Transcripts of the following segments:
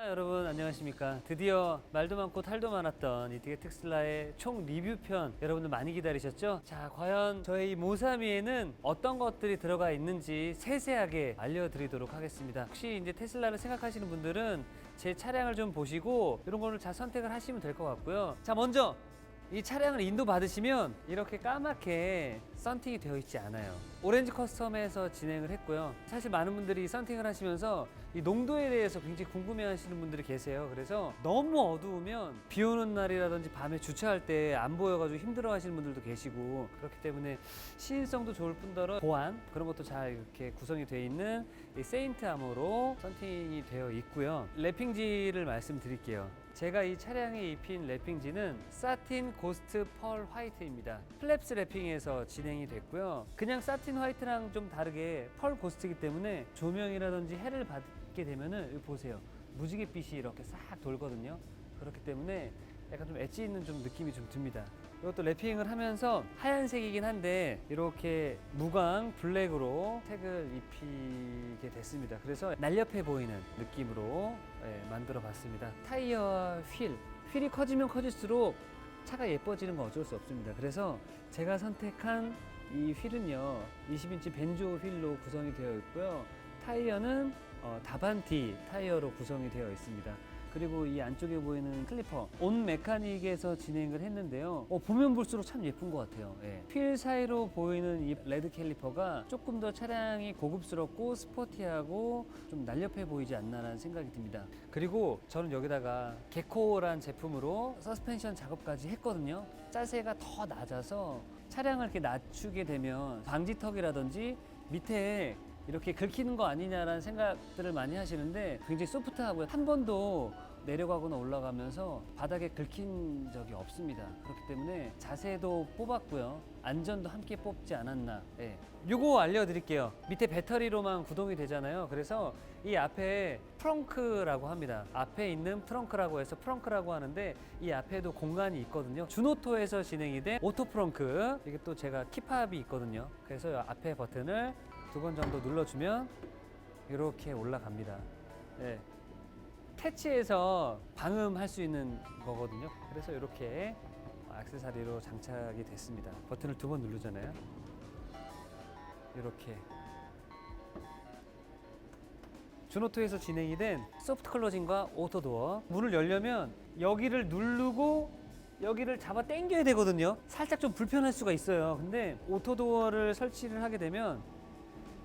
여러분 안녕하십니까. 드디어 말도 많고 탈도 많았던 이티켓 특슬라의 총 리뷰편 여러분들 많이 기다리셨죠? 자, 과연 저희 이 모사미에는 어떤 것들이 들어가 있는지 세세하게 알려드리도록 하겠습니다. 혹시 이제 테슬라를 생각하시는 분들은 제 차량을 좀 보시고 이런 거를 잘 선택을 하시면 될 것 같고요. 자, 먼저 이 차량을 인도 받으시면 이렇게 까맣게 썬팅이 되어 있지 않아요. 오렌지 커스텀에서 진행을 했고요. 사실 많은 분들이 썬팅을 하시면서 이 농도에 대해서 굉장히 궁금해 하시는 분들이 계세요. 그래서 너무 어두우면 비 오는 날이라든지 밤에 주차할 때 안 보여가지고 힘들어 하시는 분들도 계시고, 그렇기 때문에 시인성도 좋을 뿐더러 보안 그런 것도 잘 이렇게 구성이 되어 있는 이 세인트 아모로 썬팅이 되어 있고요. 랩핑지를 말씀드릴게요. 제가 이 차량에 입힌 랩핑지는 사틴 고스트 펄 화이트입니다. 플랩스 랩핑에서 진행이 됐고요. 그냥 사틴 화이트랑 좀 다르게 펄 고스트이기 때문에 조명이라든지 해를 받게 되면은 여기 보세요. 무지갯빛이 이렇게 싹 돌거든요. 그렇기 때문에 약간 좀 엣지 있는 좀 느낌이 좀 듭니다. 이것도 랩핑을 하면서 하얀색이긴 한데 이렇게 무광 블랙으로 색을 입히게 됐습니다. 그래서 날렵해 보이는 느낌으로 만들어 봤습니다. 타이어와 휠이 커지면 커질수록 차가 예뻐지는 건 어쩔 수 없습니다. 그래서 제가 선택한 이 휠은요 20인치 벤조 휠로 구성이 되어 있고요. 타이어는 다반티 타이어로 구성이 되어 있습니다. 그리고 이 안쪽에 보이는 클리퍼 온 메카닉에서 진행을 했는데요. 보면 볼수록 참 예쁜 것 같아요. 휠 사이로 보이는 이 레드 캘리퍼가 조금 더 차량이 고급스럽고 스포티하고 좀 날렵해 보이지 않나라는 생각이 듭니다. 그리고 저는 여기다가 게코란 제품으로 서스펜션 작업까지 했거든요. 자세가 더 낮아서 차량을 이렇게 낮추게 되면 방지턱이라든지 밑에 이렇게 긁히는 거 아니냐라는 생각들을 많이 하시는데 굉장히 소프트하고요. 한 번도 내려가거나 올라가면서 바닥에 긁힌 적이 없습니다. 그렇기 때문에 자세도 뽑았고요. 안전도 함께 뽑지 않았나. 요거 알려드릴게요. 밑에 배터리로만 구동이 되잖아요. 그래서 이 앞에 트렁크라고 합니다. 앞에 있는 트렁크라고 해서 프렁크라고 하는데 이 앞에도 공간이 있거든요. 준오토에서 진행이 된 오토 프렁크. 이게 또 제가 키팝이 있거든요. 그래서 앞에 버튼을 2번 정도 눌러주면 이렇게 올라갑니다. 태치해서 방음할 수 있는 거거든요. 그래서 이렇게 액세서리로 장착이 됐습니다. 버튼을 2번 누르잖아요. 이렇게 준오토에서 진행이 된 소프트 클로징과 오토 도어. 문을 열려면 여기를 누르고 여기를 잡아 당겨야 되거든요. 살짝 좀 불편할 수가 있어요. 근데 오토 도어를 설치를 하게 되면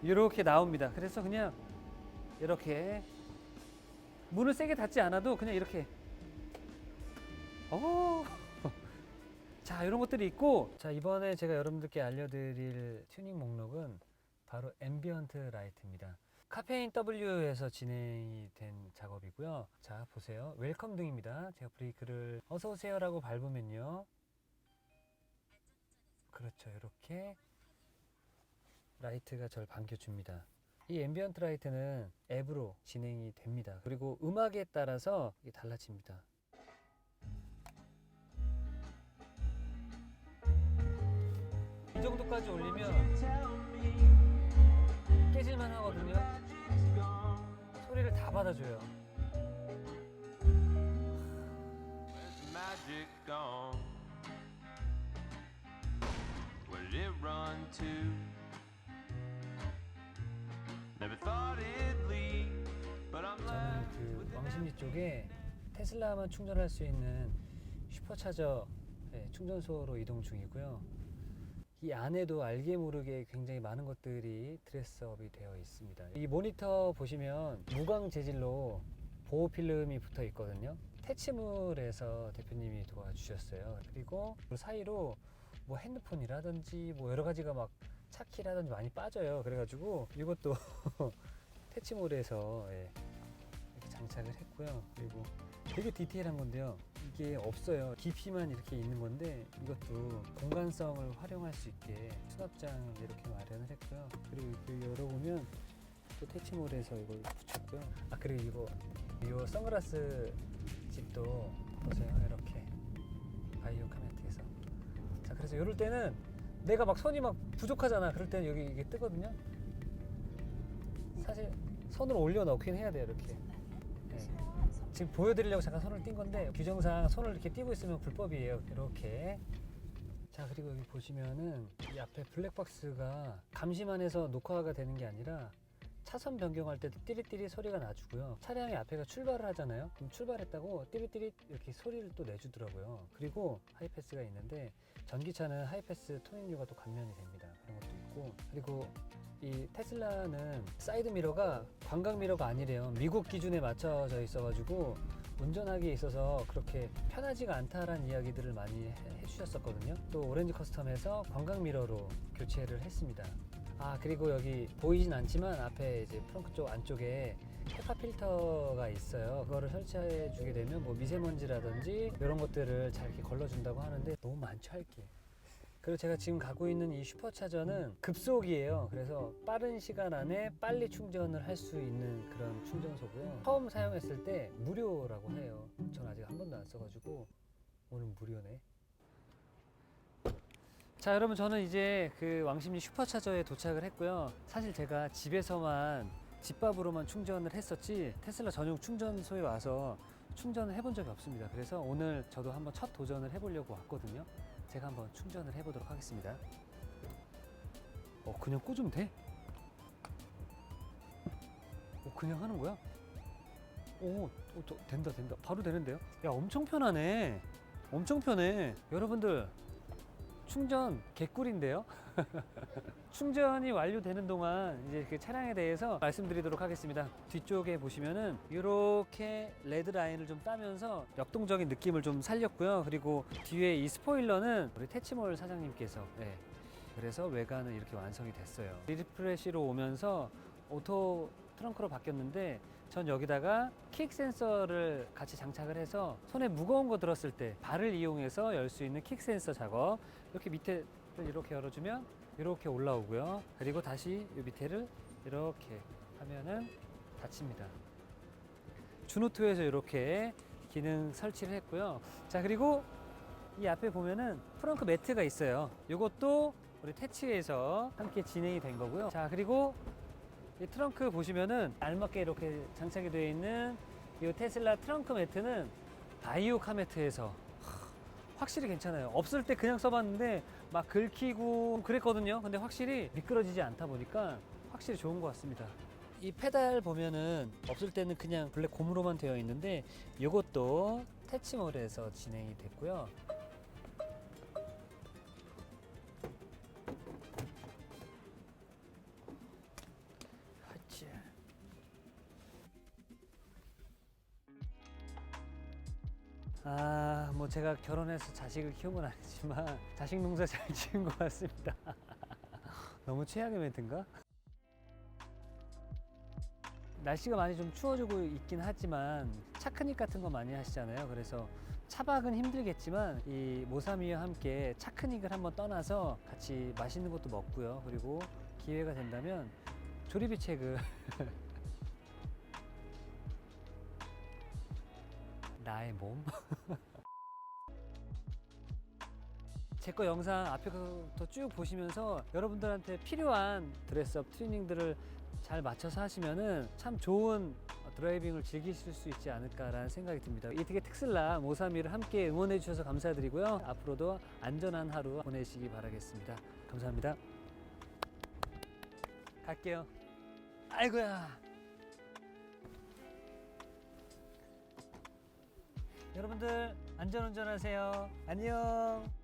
이렇게 나옵니다. 그래서 그냥 이렇게 문을 세게 닫지 않아도 그냥 이렇게 자, 이런 것들이 있고, 자, 이번에 제가 여러분들께 알려드릴 튜닝 목록은 바로 앰비언트 라이트입니다. 카페인 W에서 진행이 된 작업이고요. 자, 보세요. 웰컴 등입니다. 제가 브레이크를 어서오세요 라고 밟으면요, 그렇죠, 이렇게 라이트가 저를 반겨줍니다. 이 앰비언트 라이트는 앱으로 진행이 됩니다. 그리고 음악에 따라서 이게 달라집니다. 이 정도까지 올리면 깨질만 하거든요. 소리를 다 받아줘요. 저는 그 왕십리 쪽에 테슬라만 충전할 수 있는 슈퍼차저 충전소로 이동 중이고요. 이 안에도 알게 모르게 굉장히 많은 것들이 드레스업이 되어 있습니다. 이 모니터 보시면 무광 재질로 보호 필름이 붙어 있거든요. 퇴치물에서 대표님이 도와주셨어요. 그리고 그 사이로 뭐 핸드폰이라든지 뭐 여러 가지가 막 차키라든지 많이 빠져요. 그래가지고 이것도 퇴치물에서 이렇게 장착을 했고요. 그리고 되게 디테일한 건데요. 이게 없어요. 깊이만 이렇게 있는 건데 이것도 공간성을 활용할 수 있게 수납장을 이렇게 마련을 했고요. 그리고 이렇게 열어보면 또 퇴치물에서 이걸 붙였고요. 그리고 이 선글라스 집도 보세요. 이렇게 바이오 카멘트에서. 자, 그래서 이럴 때는 내가 막 손이 막 부족하잖아. 그럴 때는 여기 이게 뜨거든요. 사실 손으로 올려 넣긴 해야 돼요. 이렇게. 지금 보여드리려고 잠깐 손을 띈 건데 규정상 손을 이렇게 띄고 있으면 불법이에요. 이렇게. 자, 그리고 여기 보시면은 이 앞에 블랙박스가 감시만 해서 녹화가 되는 게 아니라 차선 변경할 때도 띠릿띠릿 소리가 나주고요. 차량의 앞에가 출발을 하잖아요. 그럼 출발했다고 띠릿띠릿 이렇게 소리를 또 내주더라고요. 그리고 하이패스가 있는데 전기차는 하이패스 토닉류가 또 감면이 됩니다. 그런 것도 있고, 그리고 이 테슬라는 사이드 미러가 광각 미러가 아니래요. 미국 기준에 맞춰져 있어가지고 운전하기에 있어서 그렇게 편하지가 않다라는 이야기들을 많이 해주셨었거든요. 또 오렌지 커스텀에서 광각 미러로 교체를 했습니다. 아, 그리고 여기 보이진 않지만 앞에 이제 프렁크 쪽 안쪽에 헤파 필터가 있어요. 그거를 설치해 주게 되면 뭐 미세먼지라든지 이런 것들을 잘 이렇게 걸러준다고 하는데 너무 많죠, 할 게. 그리고 제가 지금 가고 있는 이 슈퍼차저는 급속이에요. 그래서 빠른 시간 안에 빨리 충전을 할 수 있는 그런 충전소고요. 처음 사용했을 때 무료라고 해요. 전 아직 한 번도 안 써가지고 오늘 무료네. 자, 여러분, 저는 이제 그 왕십리 슈퍼차저에 도착을 했고요. 사실 제가 집에서만 집밥으로만 충전을 했었지 테슬라 전용 충전소에 와서 충전을 해본 적이 없습니다. 그래서 오늘 저도 한번 첫 도전을 해보려고 왔거든요. 제가 한번 충전을 해보도록 하겠습니다. 그냥 꽂으면 돼? 그냥 하는 거야? 된다. 바로 되는데요? 야, 엄청 편하네. 엄청 편해. 여러분들, 충전 개꿀인데요? 충전이 완료되는 동안 이제 그 차량에 대해서 말씀드리도록 하겠습니다. 뒤쪽에 보시면은 이렇게 레드 라인을 좀 따면서 역동적인 느낌을 좀 살렸고요. 그리고 뒤에 이 스포일러는 우리 테치몰 사장님께서 그래서 외관은 이렇게 완성이 됐어요. 리프레시로 오면서 오토 트렁크로 바뀌었는데 전 여기다가 킥 센서를 같이 장착을 해서 손에 무거운 거 들었을 때 발을 이용해서 열 수 있는 킥 센서 작업. 이렇게 밑에를 이렇게 열어주면 이렇게 올라오고요. 그리고 다시 이 밑에를 이렇게 하면은 닫힙니다. 주노트에서 이렇게 기능 설치를 했고요. 자, 그리고 이 앞에 보면은 프렁크 매트가 있어요. 이것도 우리 태치에서 함께 진행이 된 거고요. 자, 그리고 이 트렁크 보시면은 알맞게 이렇게 장착이 되어 있는 이 테슬라 트렁크 매트는 바이오 카메트에서 확실히 괜찮아요. 없을 때 그냥 써봤는데 막 긁히고 그랬거든요. 근데 확실히 미끄러지지 않다 보니까 확실히 좋은 것 같습니다. 이 페달 보면은 없을 때는 그냥 블랙 고무로만 되어 있는데 이것도 태치몰에서 진행이 됐고요. 뭐 제가 결혼해서 자식을 키운 건 아니지만 자식 농사 잘 지은 것 같습니다. 너무 최악의 멘트인가? 날씨가 많이 좀 추워지고 있긴 하지만 차크닉 같은 거 많이 하시잖아요. 그래서 차박은 힘들겠지만 이 모사미와 함께 차크닉을 한번 떠나서 같이 맛있는 것도 먹고요. 그리고 기회가 된다면 조리비 책을 나의 몸? 제 거 영상 앞에부터 쭉 보시면서 여러분들한테 필요한 드레스업 트레이닝들을 잘 맞춰서 하시면은 참 좋은 드라이빙을 즐기실 수 있지 않을까라는 생각이 듭니다. 이티게 특슬라 모사미를 함께 응원해 주셔서 감사드리고요. 앞으로도 안전한 하루 보내시기 바라겠습니다. 감사합니다. 갈게요. 아이고야. 여러분들 안전운전하세요. 안녕.